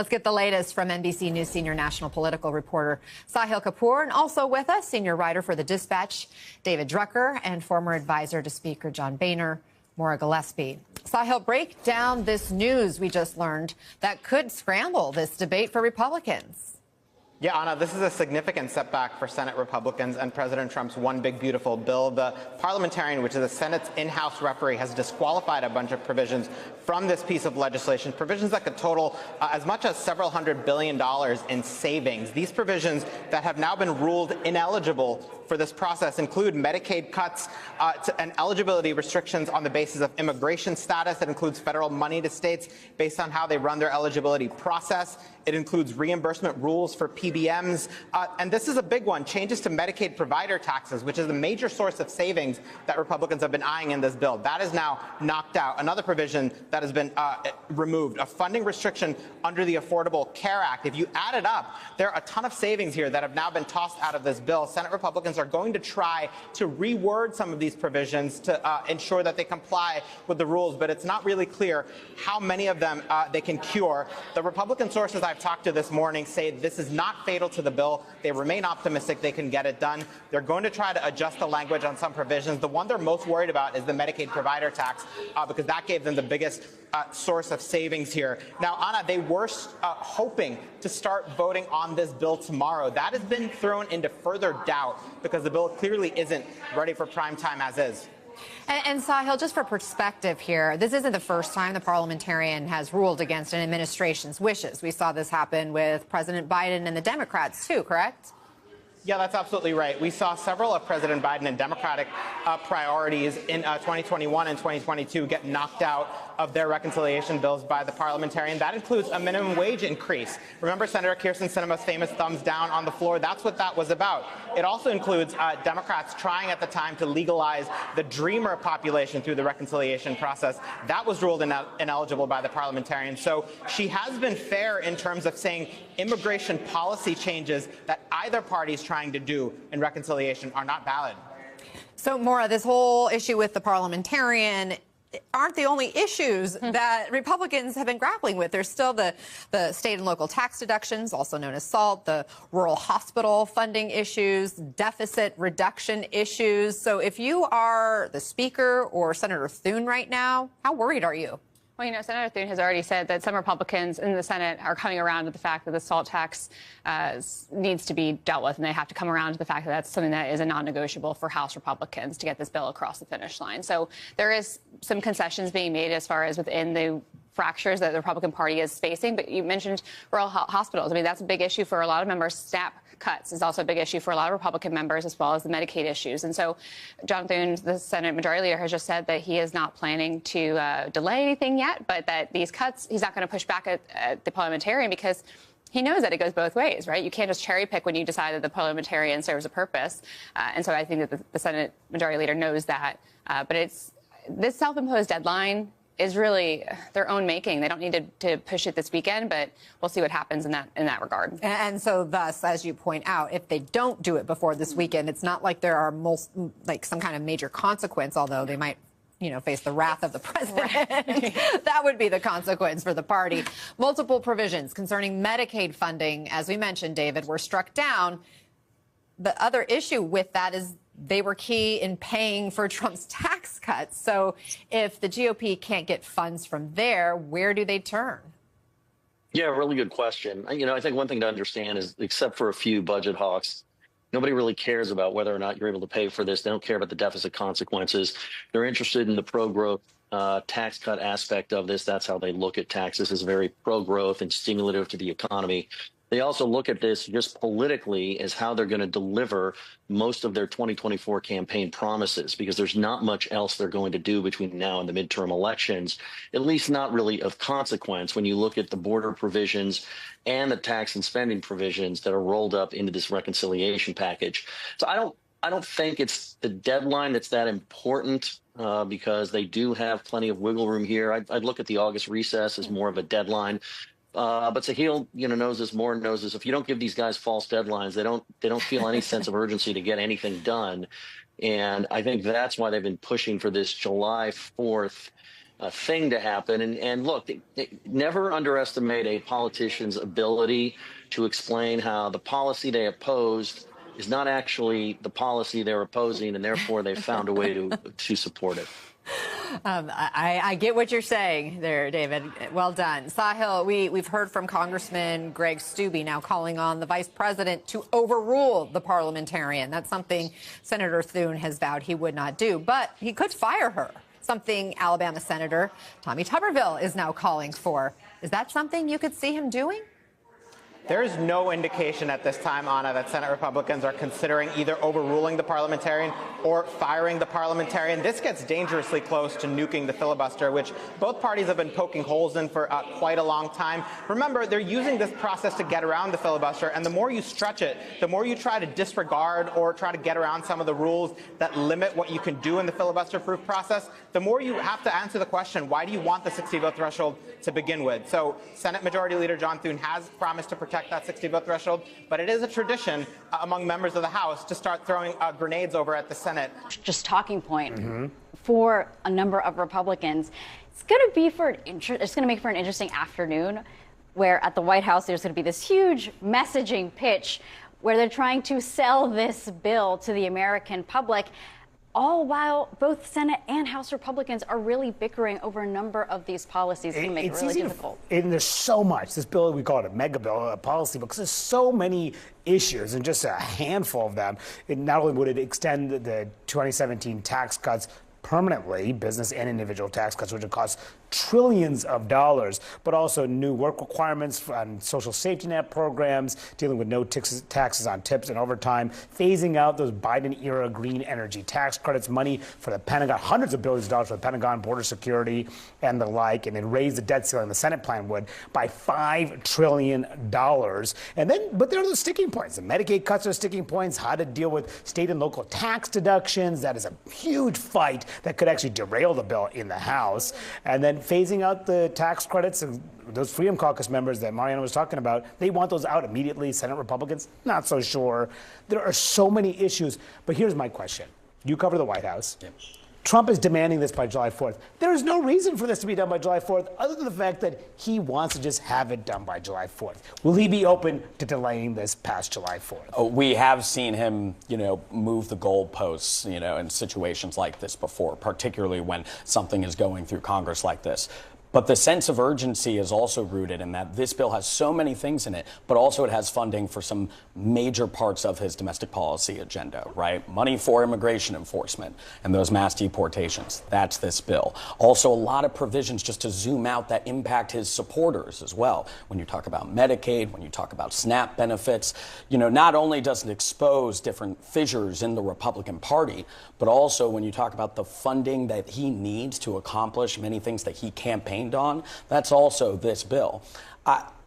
Let's get the latest from NBC News senior national political reporter Sahil Kapoor, and also with us, senior writer for The Dispatch, David Drucker, and former advisor to Speaker John Boehner, Maura Gillespie. Sahil, break down this news we just learned that could scramble this debate for Republicans. Yeah, Anna, this is a significant setback for Senate Republicans and President Trump's one big beautiful bill. The parliamentarian, which is the Senate's in-house referee, has disqualified a bunch of provisions from this piece of legislation, provisions that could total as much as several $100 billion in savings. These provisions that have now been ruled ineligible for this process include Medicaid cuts and eligibility restrictions on the basis of immigration status. That includes federal money to states based on how they run their eligibility process. It includes reimbursement rules for PBMs. And this is a big one, changes to Medicaid provider taxes, which is a major source of savings that Republicans have been eyeing in this bill. That is now knocked out. Another provision that has been removed, a funding restriction under the Affordable Care Act. If you add it up, there are a ton of savings here that have now been tossed out of this bill. Senate Republicans are going to try to reword some of these provisions to ensure that they comply with the rules, but it's not really clear how many of them they can cure. The Republican sources I've talked to this morning say this is not fatal to the bill. They remain optimistic they can get it done. They're going to try to adjust the language on some provisions. The one they're most worried about is the Medicaid provider tax because that gave them the biggest source of savings here. Now, Anna, they were hoping to start voting on this bill tomorrow. That has been thrown into further doubt because the bill clearly isn't ready for prime time as is. And Sahil, just for perspective here, this isn't the first time the parliamentarian has ruled against an administration's wishes. We saw this happen with President Biden and the Democrats, too, correct? Yeah, that's absolutely right. We saw several of President Biden and Democratic priorities in 2021 and 2022 get knocked out of their reconciliation bills by the parliamentarian. That includes a minimum wage increase. Remember Senator Kyrsten Sinema's famous thumbs down on the floor? That's what that was about. It also includes Democrats trying at the time to legalize the Dreamer population through the reconciliation process. That was ruled ineligible by the parliamentarian. So she has been fair in terms of saying immigration policy changes that either party is trying to do in reconciliation are not valid. So, Maura, this whole issue with the parliamentarian aren't the only issues that Republicans have been grappling with. There's still the state and local tax deductions, also known as SALT, the rural hospital funding issues, deficit reduction issues. So if you are the Speaker or Senator Thune right now, how worried are you? Well, you know, Senator Thune has already said that some Republicans in the Senate are coming around to the fact that the SALT tax needs to be dealt with, and they have to come around to the fact that that's something that is a non-negotiable for House Republicans to get this bill across the finish line. So there is some concessions being made as far as within the fractures that the Republican Party is facing. But you mentioned rural hospitals. I mean, that's a big issue for a lot of members. SNAP cuts is also a big issue for a lot of Republican members, as well as the Medicaid issues. And so John Thune, the Senate Majority Leader, has just said that he is not planning to delay anything yet, but that these cuts, he's not going to push back at the parliamentarian because he knows that it goes both ways, right? You can't just cherry pick when you decide that the parliamentarian serves a purpose. And so I think that the Senate Majority Leader knows that. But it's this self-imposed deadline is really their own making. They don't need to push it this weekend, but we'll see what happens in that regard. And so thus, as you point out, if they don't do it before this weekend, it's not like there are some kind of major consequence, although they might face the wrath of the president. Right. That would be the consequence for the party. Multiple provisions concerning Medicaid funding, as we mentioned, David, were struck down. The other issue with that is they were key in paying for Trump's tax cuts. So if the GOP can't get funds from there, where do they turn? Yeah, really good question. I think one thing to understand is, except for a few budget hawks, nobody really cares about whether or not you're able to pay for this. They don't care about the deficit consequences. They're interested in the pro-growth tax cut aspect of this. That's how they look at taxes, as very pro-growth and stimulative to the economy. They also look at this just politically as how they're going to deliver most of their 2024 campaign promises, because there's not much else they're going to do between now and the midterm elections, at least not really of consequence when you look at the border provisions and the tax and spending provisions that are rolled up into this reconciliation package. So I don't think it's the deadline that's that important because they do have plenty of wiggle room here. I'd look at the August recess as more of a deadline. But Sahil, knows this. Moore knows this. If you don't give these guys false deadlines, they don't feel any sense of urgency to get anything done. And I think that's why they've been pushing for this July 4th thing to happen. And look, never underestimate a politician's ability to explain how the policy they opposed is not actually the policy they're opposing, and therefore they found a way to support it. I get what you're saying there, David. Well done. Sahil, we've heard from Congressman Greg Steube now calling on the vice president to overrule the parliamentarian. That's something Senator Thune has vowed he would not do, but he could fire her, something Alabama Senator Tommy Tuberville is now calling for. Is that something you could see him doing? There is no indication at this time, Anna, that Senate Republicans are considering either overruling the parliamentarian or firing the parliamentarian. This gets dangerously close to nuking the filibuster, which both parties have been poking holes in for quite a long time. Remember, they're using this process to get around the filibuster, and the more you stretch it, the more you try to disregard or try to get around some of the rules that limit what you can do in the filibuster-proof process, the more you have to answer the question, why do you want the 60-vote threshold to begin with? So Senate Majority Leader John Thune has promised to protect that 60-vote threshold, but it is a tradition among members of the House to start throwing grenades over at the Senate. Just talking point for a number of Republicans. It's going to be it's going to make for an interesting afternoon, where at the White House there's going to be this huge messaging pitch where they're trying to sell this bill to the American public, all while both Senate and House Republicans are really bickering over a number of these policies. It's going to make it really difficult. And there's so much. This bill, we call it a mega bill, a policy bill, because there's so many issues and just a handful of them. Not only would it extend the 2017 tax cuts permanently, business and individual tax cuts, which would cost trillions of dollars, but also new work requirements on social safety net programs, dealing with no taxes on tips and overtime, phasing out those Biden-era green energy tax credits, money for the Pentagon, hundreds of billions of dollars for the Pentagon, border security, and the like, and then raise the debt ceiling, the Senate plan would, by $5 trillion. And then, but there are the sticking points. The Medicaid cuts are sticking points, how to deal with state and local tax deductions. That is a huge fight that could actually derail the bill in the House. And then phasing out the tax credits, and those Freedom Caucus members that Mariana was talking about, they want those out immediately. Senate Republicans, not so sure. There are so many issues. But here's my question. You cover the White House. Yep. Trump is demanding this by July 4th. There is no reason for this to be done by July 4th other than the fact that he wants to just have it done by July 4th. Will he be open to delaying this past July 4th? We have seen him, move the goalposts, in situations like this before, particularly when something is going through Congress like this. But the sense of urgency is also rooted in that this bill has so many things in it, but also it has funding for some major parts of his domestic policy agenda, right? Money for immigration enforcement and those mass deportations. That's this bill. Also, a lot of provisions just to zoom out that impact his supporters as well. When you talk about Medicaid, when you talk about SNAP benefits, not only does it expose different fissures in the Republican Party, but also when you talk about the funding that he needs to accomplish many things that he campaigned on, that's also this bill.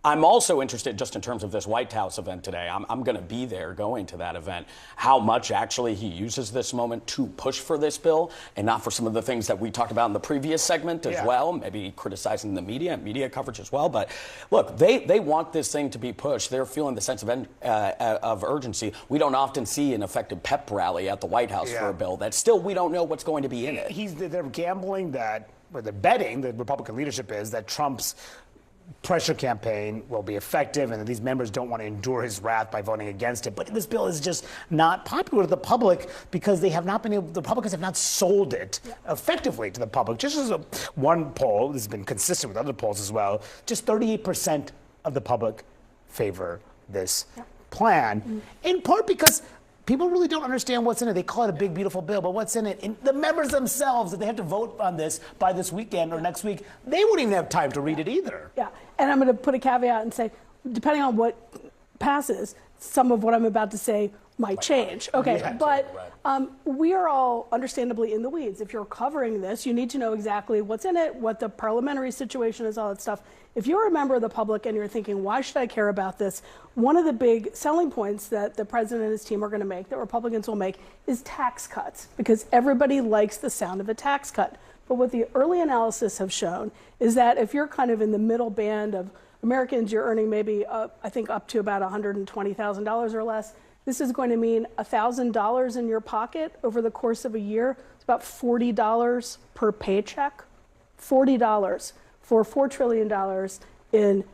I'm also interested, just in terms of this White House event today, I'm going to be there going to that event, how much actually he uses this moment to push for this bill and not for some of the things that we talked about in the previous segment as well, maybe criticizing the media coverage as well. But look, they want this thing to be pushed. They're feeling the sense of urgency. We don't often see an effective pep rally at the White House for a bill that still we don't know what's going to be in it. They're gambling that, or they're betting, the Republican leadership is, that Trump's pressure campaign will be effective and that these members don't want to endure his wrath by voting against it. But this bill is just not popular to the public because they have not been able, the Republicans have not sold it effectively to the public. Just as one poll, this has been consistent with other polls as well, just 38% of the public favor this plan, in part because people really don't understand what's in it. They call it a big, beautiful bill, but what's in it? And the members themselves, if they have to vote on this by this weekend or next week, they wouldn't even have time to read it either. Yeah, and I'm going to put a caveat and say, depending on what passes, some of what I'm about to say might change. Okay, but we are all understandably in the weeds. If you're covering this, you need to know exactly what's in it, what the parliamentary situation is, all that stuff. If you're a member of the public and you're thinking, why should I care about this? One of the big selling points that the president and his team are going to make, that Republicans will make, is tax cuts, because everybody likes the sound of a tax cut. But what the early analysis have shown is that if you're kind of in the middle band of Americans, you're earning maybe, I think, up to about $120,000 or less, this is going to mean $1,000 in your pocket over the course of a year. It's about $40 per paycheck $40 for $4 trillion in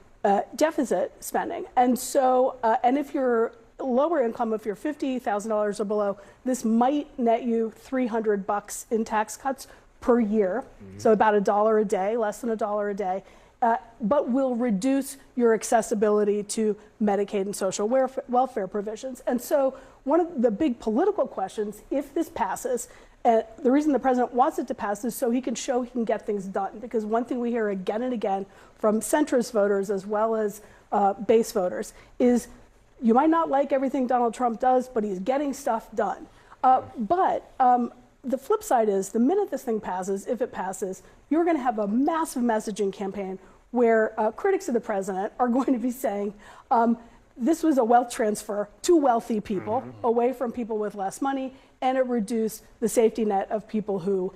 deficit spending. And so, and if you're lower income, if you're $50,000 or below, this might net you $300 in tax cuts per year. So about $1 a day, less than $1 a day. But will reduce your accessibility to Medicaid and social welfare provisions. And so one of the big political questions, if this passes, the reason the president wants it to pass is so he can show he can get things done. Because one thing we hear again and again from centrist voters as well as base voters is you might not like everything Donald Trump does, but he's getting stuff done. But the flip side is the minute this thing passes, if it passes, you're going to have a massive messaging campaign where critics of the president are going to be saying this was a wealth transfer to wealthy people away from people with less money, and it reduced the safety net of people who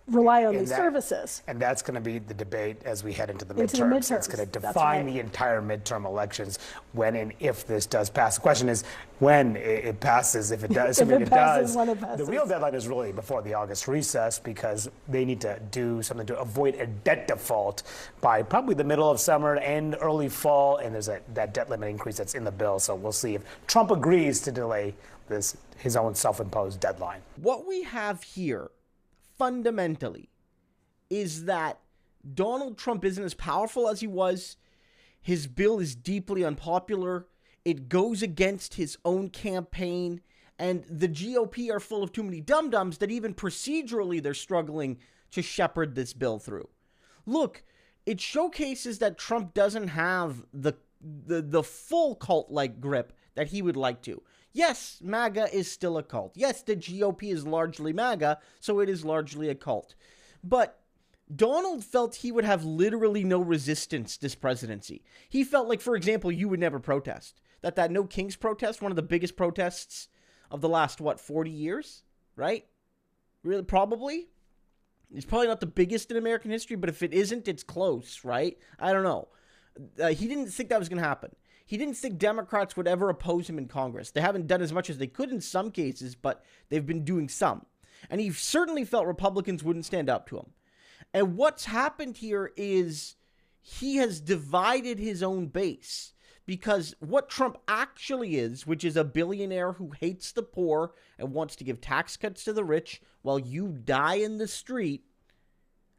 rely on these services. And that's going to be the debate as we head into the midterms. It's going to define the entire midterm elections when and if this does pass. The question is when it passes, if it does. If it passes, when it passes. The real deadline is really before the August recess because they need to do something to avoid a debt default by probably the middle of summer and early fall. And there's that debt limit increase that's in the bill. So we'll see if Trump agrees to delay his own self-imposed deadline. What we have here fundamentally is that Donald Trump isn't as powerful as he was. His bill is deeply unpopular. It goes against his own campaign. And the GOP are full of too many dum-dums that even procedurally they're struggling to shepherd this bill through. Look, it showcases that Trump doesn't have the full cult-like grip that he would like to. Yes, MAGA is still a cult. Yes, the GOP is largely MAGA, so it is largely a cult. But Donald felt he would have literally no resistance this presidency. He felt like, for example, you would never protest. That No Kings protest, one of the biggest protests of the last, 40 years, right? Really, probably? It's probably not the biggest in American history, but if it isn't, it's close, right? I don't know. He didn't think that was going to happen. He didn't think Democrats would ever oppose him in Congress. They haven't done as much as they could in some cases, but they've been doing some. And he certainly felt Republicans wouldn't stand up to him. And what's happened here is he has divided his own base. Because what Trump actually is, which is a billionaire who hates the poor and wants to give tax cuts to the rich while you die in the street,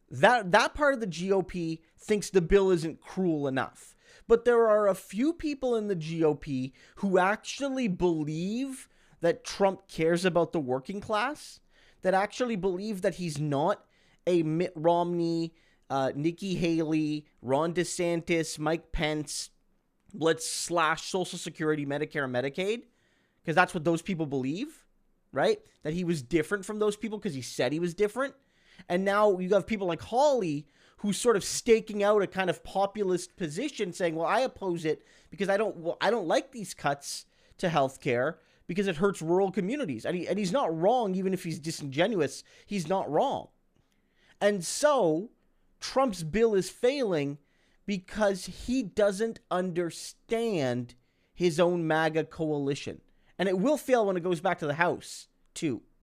that part of the GOP thinks the bill isn't cruel enough. But there are a few people in the GOP who actually believe that Trump cares about the working class, that actually believe that he's not a Mitt Romney, Nikki Haley, Ron DeSantis, Mike Pence, let's slash Social Security, Medicare, and Medicaid, because that's what those people believe, right? That he was different from those people because he said he was different. And now you have people like Hawley who's sort of staking out a kind of populist position saying, well, I oppose it because I don't like these cuts to healthcare because it hurts rural communities. And he's not wrong, even if he's disingenuous, he's not wrong. And so Trump's bill is failing because he doesn't understand his own MAGA coalition. And it will fail when it goes back to the House, too.